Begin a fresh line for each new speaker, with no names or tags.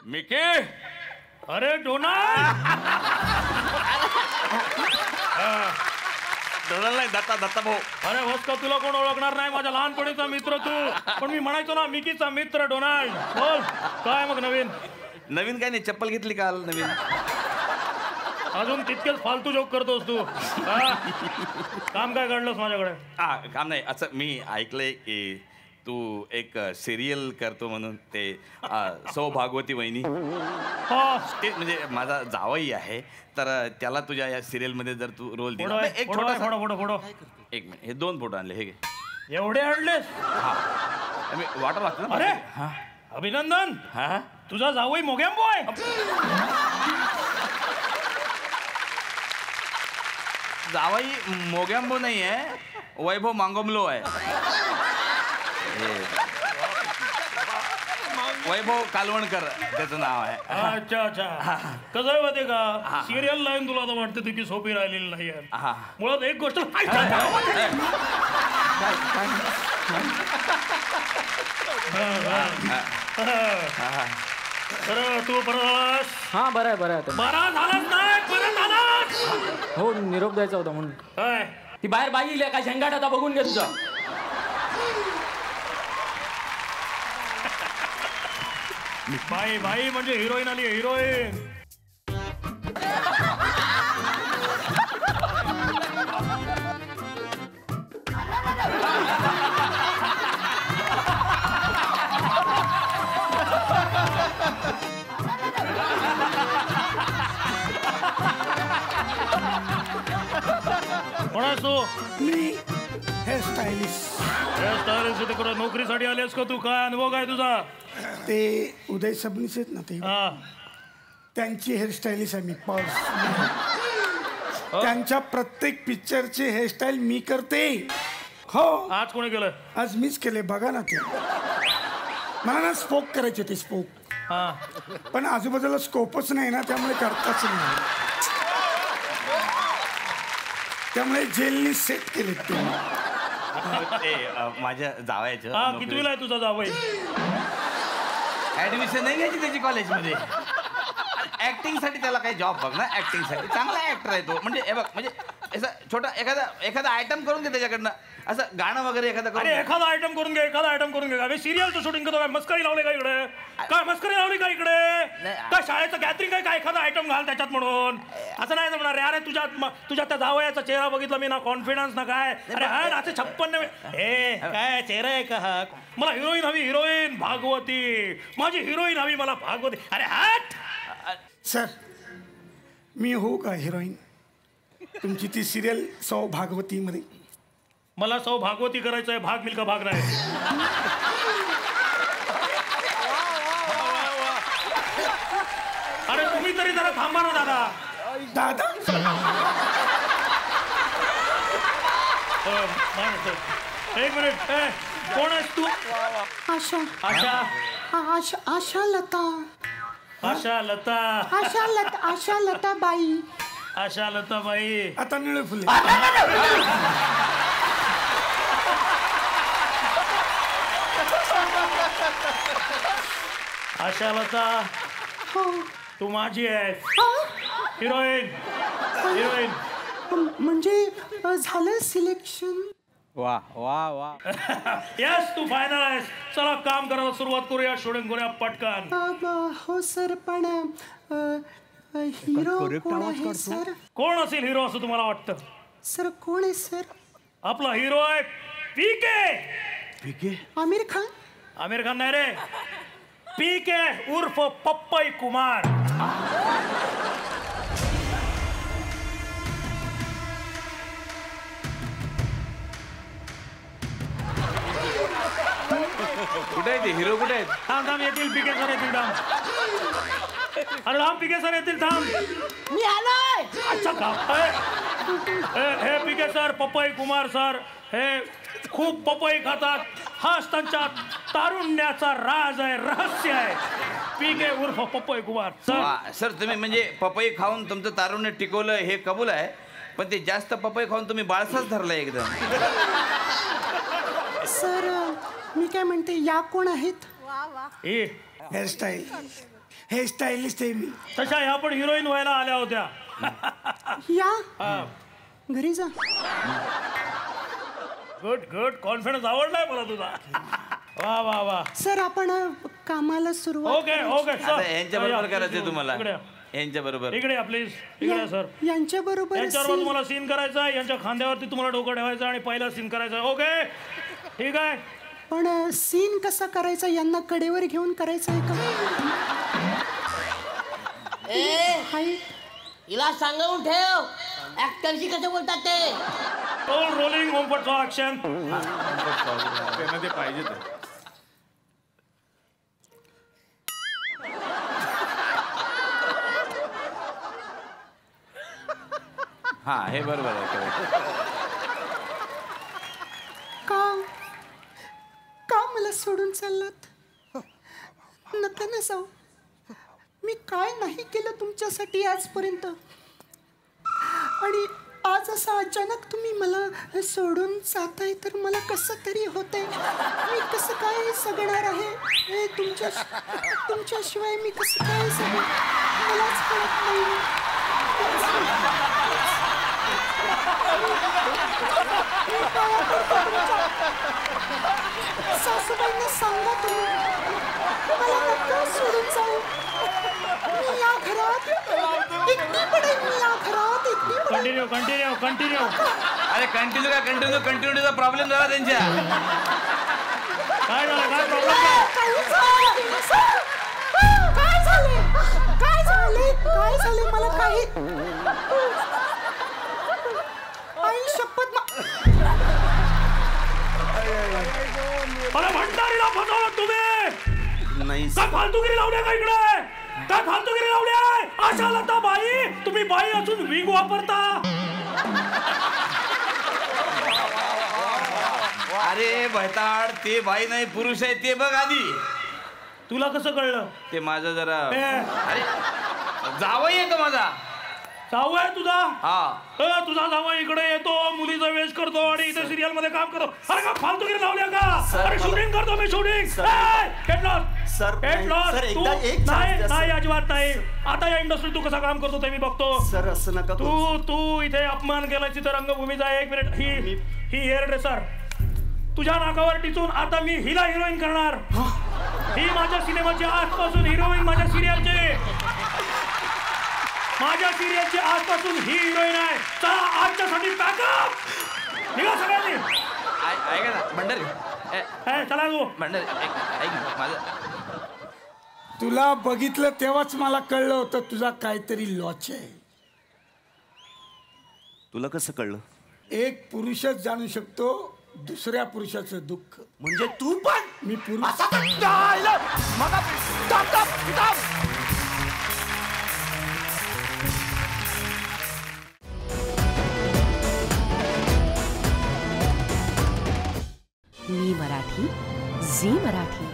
Mickey, अरे Donald.
Donald नाही, दत्ता भाऊ.
अरे वस्का, तुला कोण ओळखणार नाही, माझ्या लहानपणीचा मित्र तू. पण मी म्हणायचो ना मिकीचा मित्र डोनाल्ड. बोल काय मग नवीन?
नवीन काय नाही, चप्पल घेतली काल नवीन.
अजून तितकेच फालतू जोक करतोस तू. काम काय काढलंस माझ्याकडे?
काम नाही, असं मी ऐकलंय की तू एक सिरियल करतो म्हणून. ते सौ भागवती वहिनी, ते म्हणजे माझा जावई आहे, तर त्याला तुझ्या या सिरियल मध्ये जर तू रोल दिला. एक
फोटो.
एक मिनिट, हे 2 फोटो आणले. हे
एवढे आणलेस?
हा, मी वाटर लागतो ना.
अरे अभिनंदन.
हा,
तुझा जावई मोगॅम्बो आहे.
जावई मोगॅम्बो नाही आहे, वैभव मांगोमलो आहे. वैभव कालवणकर त्याचं नाव आहे.
अच्छा. कसं आहे माहितीये का, सिरियल लाईन तुला तर वाटतं की सोपी राहिलेली नाही. मुळात एक गोष्ट, तर तू परत.
हा, बरं आहे.
बरा झालाच नाही, परत आलास.
हो, निरोप द्यायचा होता म्हणून.
काय
ती बाहेर बाई येईल काय झंगाट आता बघून घे तुझा.
बाई म्हणजे हिरोईन आली, हिरोईन. कोण तू?
मी हेअरस्टायलिस्ट.
हेअरस्टायलिस्ट तिकडे नोकरीसाठी आलेस का तू? काय अनुभव काय तुझा?
ते उदय सबनीस आहेत ना, ते त्यांची हेअरस्टायलिस्ट आहे मी. त्यांच्या प्रत्येक पिक्चरची हेअरस्टाईल मी करते. हो.
आज कोणी केलं?
आज मीच केले. बघा ना, ते मला ना स्पोक करायचे होते, स्पोक. पण आजूबाजूला स्कोपच नाही ना, त्यामुळे करताच नाही. त्यामुळे जेलनी सेट केले ते.
माझ्या जावयाचं.
कितवीला आहे तुझा जावई?
ऍडमिशन नाही घ्यायची त्याची कॉलेजमध्ये. ऍक्टिंग साठी त्याला काही जॉब बघ ना. ऍक्टिंग साठी चांगला ऍक्टर आहे तो. म्हणजे हे बघ, म्हणजे असं छोटा एखादा आयटम करून घे त्याच्याकडनं, असं गाणं वगैरे एखादं.
अरे एखादा आयटम करून घे. अरे सिरियलचं शूटिंग करतो काय? मस्करी लावली का इकडे? काय मस्करी लावली का इकडे? काय शाळेचं गॅदरिंग काय? काय एखादा आयटम घाल त्याच्यात म्हणून. असं नाही जमणार रे. अरे तुझ्या त्या जावयाचा चेहरा बघितला मी ना, कॉन्फिडन्स ना काय. अरे हा ना, 56 हे काय चेहरा आहे का हा? मला हिरोईन हवी, हिरोईन भागवती. माझी हिरोईन हवी मला, भागवती. अरे हट.
सर, मी होऊ का हिरोईन तुमची ती सिरियल सौ भागवती मध्ये?
मला सौ भागवती करायचं आहे, भाग मिल्का भाग नाही. अरे तुम्ही तरी जरा थांबा ना दादा. एक मिनिट. कोण आहेस तू?
आशा लता.
आशा लता बाई.
आता निळे फुले.
आशा लता, तू माझी आहेस. हिरोईन.
म्हणजे झालं सिलेक्शन?
वा.
यस, तू फायनल आहेस. चला काम करायला सुरुवात करूया, शूटिंग करूया पटकन.
हो सर, पण हिरो कोण आहे सर?
कोण असेल हिरो असं तुम्हाला वाटतं?
सर कोण आहे सर?
आपला हिरो आहे पीके.
आमिर खान.
आमिर खान नाही रे, पीके उर्फ पप्पई कुमार.
कुठे आहे ते हिरो? कुठे आहेत?
थांब येतील, पीके सर येतील. अरे राम, पीके सर येतील. थांब,
मी आलोय.
अच्छा का? हे पीके सर, पपई कुमार सर, हे खूप पपई खातात. हाच त्यांच्या तारुण्याचा राज आहे, रहस्य आहे. पीके उर्फ पपई कुमार सर.
सर, तुम्ही म्हणजे पपई खाऊन तुमचं तारुण्य टिकवलं हे कबूल आहे, पण ते जास्त पपई खाऊन तुम्ही बाळसाच धरलाय एकदम.
सर, मी काय म्हणते, या कोण आहेत?
हे
हेअरस्टाईल. हेअर स्टाईलिस्ट आहे मी.
तशा ह्या पण हिरोईन व्हायला आल्या होत्या.
या
हा.
घरी जा.
गुड गुड, कॉन्फिडन्स आवडलाय मला तुझा. वा वा वा.
सर आपण कामाला सुरुवात
ओके ओके
आता यांच्या बरोबर करायचंय तुम्हाला.
इकडे
यांच्या बरोबर
इकडे प्लीज, इकडे सर.
यांच्या बरोबर
यांच्याबरोबर तुम्हाला सीन करायचा आहे. यांच्या खांद्यावरती तुम्हाला डोकं ठेवायचं आणि पहिला सीन करायचा. ओके ठीक आहे.
पण सीन कसा करायचा, यांना कडेवर घेऊन करायचा आहे का? हाय
हिला सांगून ठेव ऍक्टरशी कसं बोलतात ते.
रोलिंग ओमपटचा ऍक्शन.
ते पाहिजे तर. हा हे बरोबर आहे.
का मला सोडून चाललात? नका ना जाऊ. मी काय नाही केलं तुमच्यासाठी आजपर्यंत, आणि आज असं अचानक तुम्ही मला सोडून जाताय तर मला कसं तरी होतंय. मी कसं काय जगणार आहे हे तुमच्याशिवाय मी कसं काय जगणार मलाच कळत नाही. सासूबाईंना सांगा तुम्ही मला नका सोडून जाऊ. मी या घरात एकटी पडेल. मी या घरात एकटी पडेल.
Continue continue continue.
अरे कंटिन्यूचा प्रॉब्लेम झाला त्यांच्या.
काय झालं, काय प्रॉब्लेम?
काय झाले मला काही आई शपथ.
मला भंडारीला फसवलं तुम्ही.
नाही
काय फालतूगिरी लावल्या का इकडे? काय फालतूगिरी लावल्या? आशा लता बाई, तुम्ही बाई असून विग वापरता.
अरे भैताड, ते बाई नाही पुरुष आहे ते बघ आधी.
तुला कसं कळलं?
ते माझं जरा
ए.
अरे जावई आहे तो माझा.
जाऊ आहे तुझा?
हा
तुझा जाऊ इकडे येतो, मुलीचा वेश करतो आणि इथे सिरियल मध्ये काम करतो. अरे का फालतूगिरी लावल्या का? अरे शूटिंग करतो मी, शूटिंग. नाही अजिबात नाही. आता या इंडस्ट्रीत तू कसा काम करतो ते मी बघतो.
सर असं नका.
तू इथे अपमान केला तिथे रंगभूमीचा. एक मिनिट. ही हेअर ड्रेसर तुझ्या नाकावर टिचून आता मी हिला हिरोईन करणार. ही माझ्या सिनेमाची आजपासून हिरोईन, माझ्या सिरियलची आजपासून ही हिरोईन आहे. चला आजच्यासाठी पॅकअप. निघा सगळ्यांनी.
ऐका ना भंडारी.
चला तू
भंडारी ऐक माझं.
तुला बघितलं तेव्हाच मला कळलं होतं तुझा काहीतरी लॉच आहे.
तुला कसं कळलं?
एक पुरुषच जाणू शकतो दुसऱ्या पुरुषाचं दुःख.
म्हणजे तू पण?
मी पुरुष.
मी मराठी, झी मराठी.